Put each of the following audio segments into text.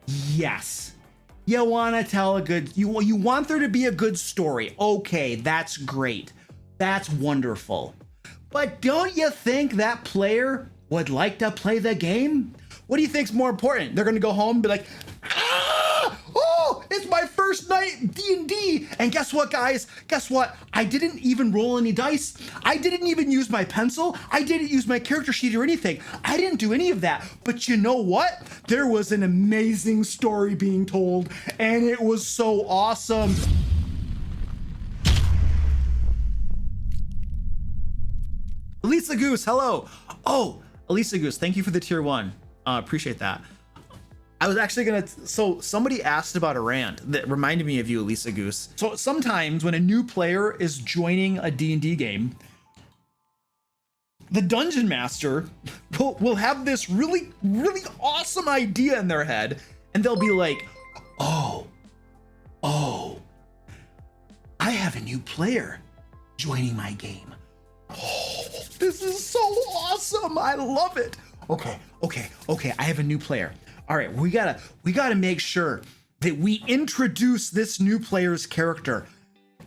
Yes. You want to tell a good, you want there to be a good story. Okay, that's great. That's wonderful. But don't you think that player would like to play the game? What do you think's more important? They're going to go home and be like, oh, it's my first night D&D. And guess what, guys? Guess what? I didn't even roll any dice. I didn't even use my pencil. I didn't use my character sheet or anything. I didn't do any of that. But you know what? There was an amazing story being told, and it was so awesome. Elisa Goose, hello. Oh, Elisa Goose, thank you for the tier 1. Appreciate that. I was actually so somebody asked about a rant that reminded me of you, Elisa Goose. So sometimes when a new player is joining a D&D game, the dungeon master will have this really awesome idea in their head, and they'll be like, oh, I have a new player joining my game. Oh, this is so awesome. I love it. Okay. I have a new player. All right, we gotta make sure that we introduce this new player's character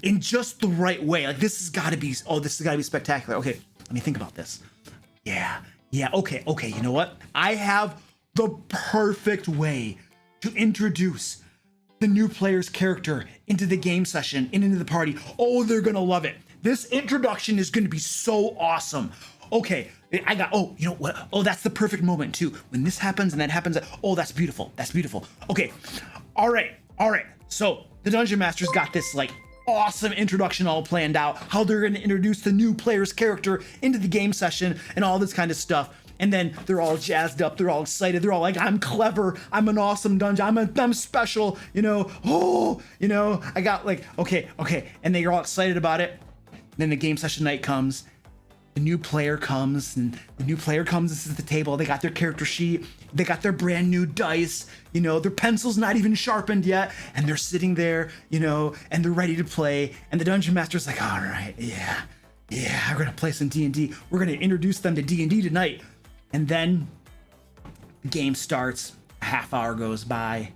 in just the right way. Like this has gotta be spectacular. Okay, let me think about this. Yeah, okay, you know what? I have the perfect way to introduce the new player's character into the game session and into the party. Oh, they're gonna love it. This introduction is gonna be so awesome. Okay, I got, you know what? Oh, that's the perfect moment too. When this happens and that happens, oh, that's beautiful. Okay, all right. So the Dungeon Master's got this like awesome introduction all planned out, how they're gonna introduce the new player's character into the game session and all this kind of stuff. And then they're all jazzed up, they're all excited, they're all like, I'm clever, I'm an awesome dungeon, I'm special, you know, I got like, okay. And they're all excited about it. Then the game session night comes. The new player comes and this is the table. They got their character sheet. They got their brand new dice, you know, their pencil's not even sharpened yet. And they're sitting there, you know, and they're ready to play. And the dungeon master's like, all right, yeah, we're going to play some D&D. We're going to introduce them to D&D tonight. And then the game starts, a half hour goes by.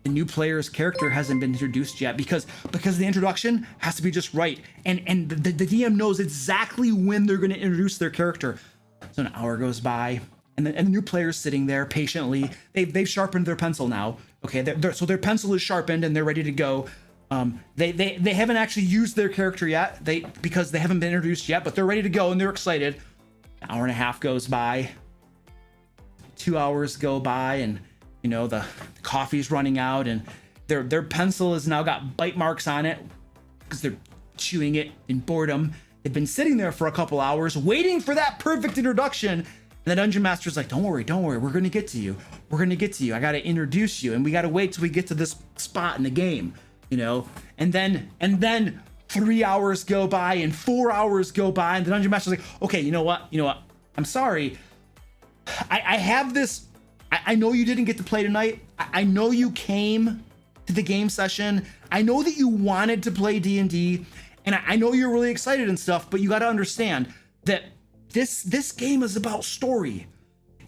The new player's character hasn't been introduced yet because the introduction has to be just right. And the DM knows exactly when they're going to introduce their character. So an hour goes by and the new player's sitting there patiently. They've sharpened their pencil now. Okay, so their pencil is sharpened and they're ready to go. They haven't actually used their character yet because they haven't been introduced yet, but they're ready to go and they're excited. An hour and a half goes by. 2 hours go by and you know, the coffee's running out and their pencil has now got bite marks on it because they're chewing it in boredom. They've been sitting there for a couple hours waiting for that perfect introduction. And the dungeon master's like, don't worry. We're going to get to you. I got to introduce you. And we got to wait till we get to this spot in the game, you know? And then 3 hours go by and 4 hours go by. And the dungeon master's like, okay, you know what? I'm sorry. I have this. I know you didn't get to play tonight. I know you came to the game session. I know that you wanted to play D&D, and I know you're really excited and stuff, but you got to understand that this game is about story.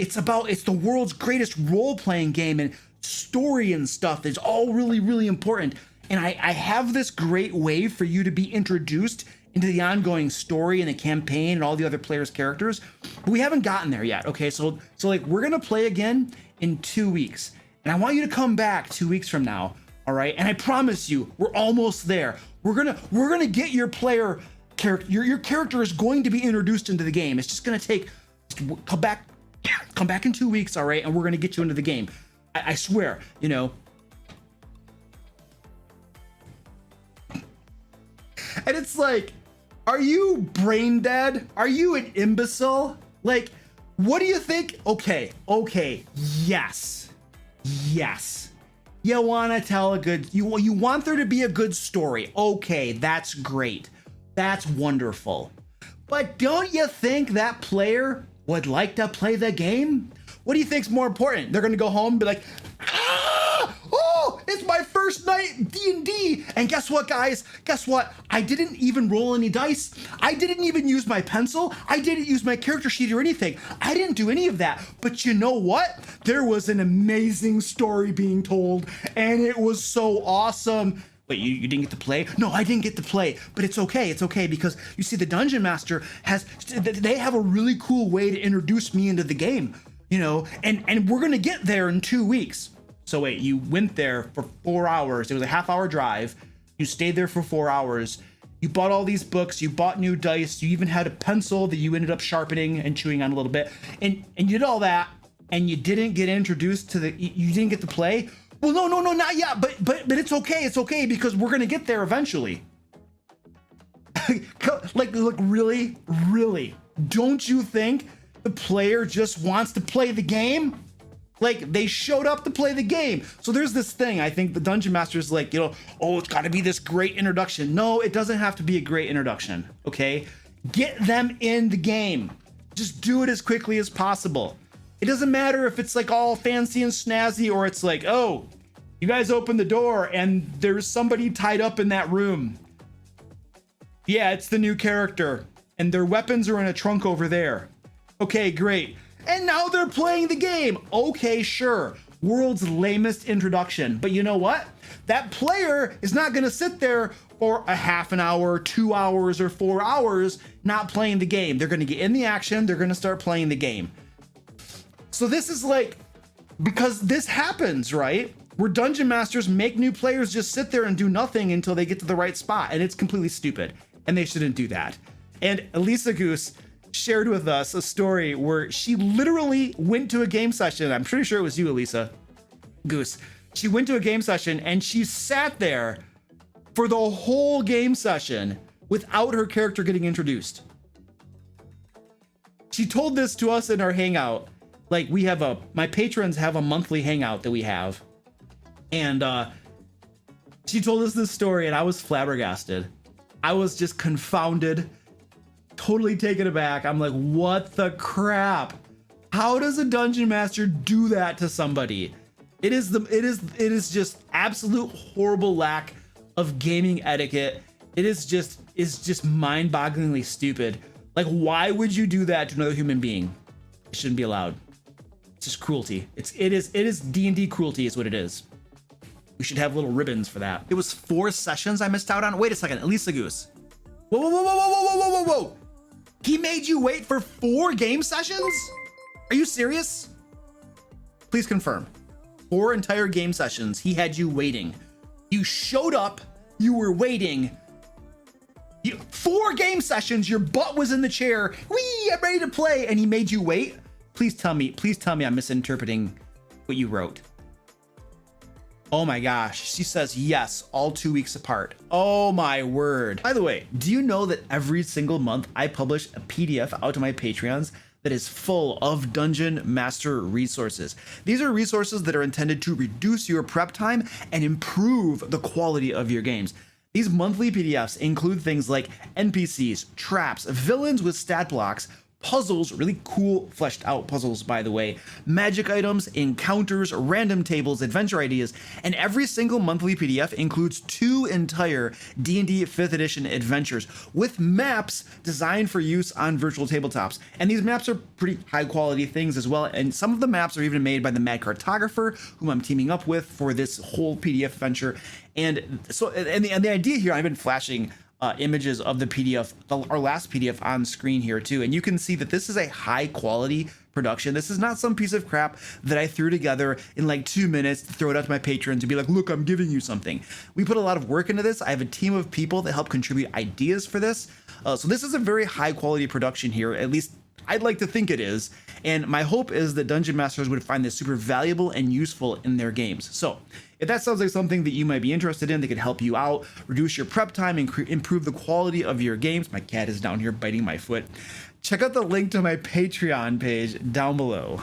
It's the world's greatest role-playing game, and story and stuff is all really important. And I have this great way for you to be introduced into the ongoing story and the campaign and all the other players' characters, but we haven't gotten there yet. Okay, so like we're gonna play again in 2 weeks, and I want you to come back 2 weeks from now. All right, and I promise you, we're almost there. We're gonna get your player character. Your character is going to be introduced into the game. It's just gonna take come back in 2 weeks. All right, and we're gonna get you into the game. I swear, you know. And it's like, are you brain dead? Are you an imbecile? Like, what do you think? Okay, yes. You want to tell you want there to be a good story. Okay, that's great. That's wonderful. But don't you think that player would like to play the game? What do you think's more important? They're going to go home and be like, oh, it's my first first night D&D, and guess what, guys? Guess what? I didn't even roll any dice. I didn't even use my pencil. I didn't use my character sheet or anything. I didn't do any of that. But you know what? There was an amazing story being told, and it was so awesome. Wait, you didn't get to play? No, I didn't get to play, but it's okay. It's okay because you see, the Dungeon Master they have a really cool way to introduce me into the game, you know, and we're gonna get there in 2 weeks. So wait, you went there for 4 hours. It was a half-hour drive. You stayed there for 4 hours. You bought all these books. You bought new dice. You even had a pencil that you ended up sharpening and chewing on a little bit. And you did all that, and you didn't get introduced to you didn't get to play. Well, no, not yet. But it's okay. It's okay because we're gonna get there eventually. like, look, really, don't you think the player just wants to play the game? Like, they showed up to play the game. So there's this thing, I think the Dungeon Master is like, you know, oh, it's got to be this great introduction. No, it doesn't have to be a great introduction, okay? Get them in the game. Just do it as quickly as possible. It doesn't matter if it's like all fancy and snazzy or it's like, oh, you guys open the door and there's somebody tied up in that room. Yeah, it's the new character and their weapons are in a trunk over there. Okay, great. And now they're playing the game. Okay, sure. World's lamest introduction. But you know what? That player is not going to sit there for a half an hour, 2 hours, or 4 hours not playing the game. They're going to get in the action. They're going to start playing the game. So this is like, because this happens, right? Where Dungeon Masters make new players just sit there and do nothing until they get to the right spot. And it's completely stupid. And they shouldn't do that. And 𝐂𝐊𝐄𝐄 shared with us a story where she literally went to a game session. I'm pretty sure it was you, 𝐂𝐿𝐿𝐿𝐿𝐿𝐿𝐿𝐿. She went to a game session and she sat there for the whole game session without her character getting introduced. She told this to us in our hangout. Like, we have my patrons have a monthly hangout that we have. And she told us this story and I was flabbergasted. I was just confounded, totally taken aback. I'm like, what the crap? How does a Dungeon Master do that to somebody? It is just absolute horrible lack of gaming etiquette. It's just mind-bogglingly stupid. Like, why would you do that to another human being? It shouldn't be allowed. It's just cruelty. It is D&D cruelty is what it is. We should have little ribbons for that. It was 4 sessions I missed out on. Wait a second, 𝐿𝐿𝐿𝐿𝐿𝐿. Whoa. He made you wait for 4 game sessions? Are you serious? Please confirm. 4 entire game sessions, he had you waiting. You showed up, you were waiting. 4 game sessions, your butt was in the chair. Whee, I'm ready to play, and he made you wait? Please tell me I'm misinterpreting what you wrote. Oh my gosh, she says yes, all 2 weeks apart. Oh my word. By the way, do you know that every single month I publish a PDF out to my Patreons that is full of Dungeon Master resources? These are resources that are intended to reduce your prep time and improve the quality of your games. These monthly PDFs include things like NPCs, traps, villains with stat blocks, puzzles, really cool fleshed out puzzles, by the way, magic items, encounters, random tables, adventure ideas, and every single monthly PDF includes 2 entire D&D 5th edition adventures with maps designed for use on virtual tabletops. And these maps are pretty high quality things as well, and some of the maps are even made by the Mad Cartographer, whom I'm teaming up with for this whole PDF adventure. And so, and the idea here, I've been flashing images of the PDF, our last PDF on screen here too. And you can see that this is a high quality production. This is not some piece of crap that I threw together in like 2 minutes to throw it out to my patrons and be like, look, I'm giving you something. We put a lot of work into this. I have a team of people that help contribute ideas for this. So this is a very high quality production here. At least I'd like to think it is. And my hope is that Dungeon Masters would find this super valuable and useful in their games. So if that sounds like something that you might be interested in that could help you out, reduce your prep time, and improve the quality of your games, my cat is down here biting my foot, check out the link to my Patreon page down below.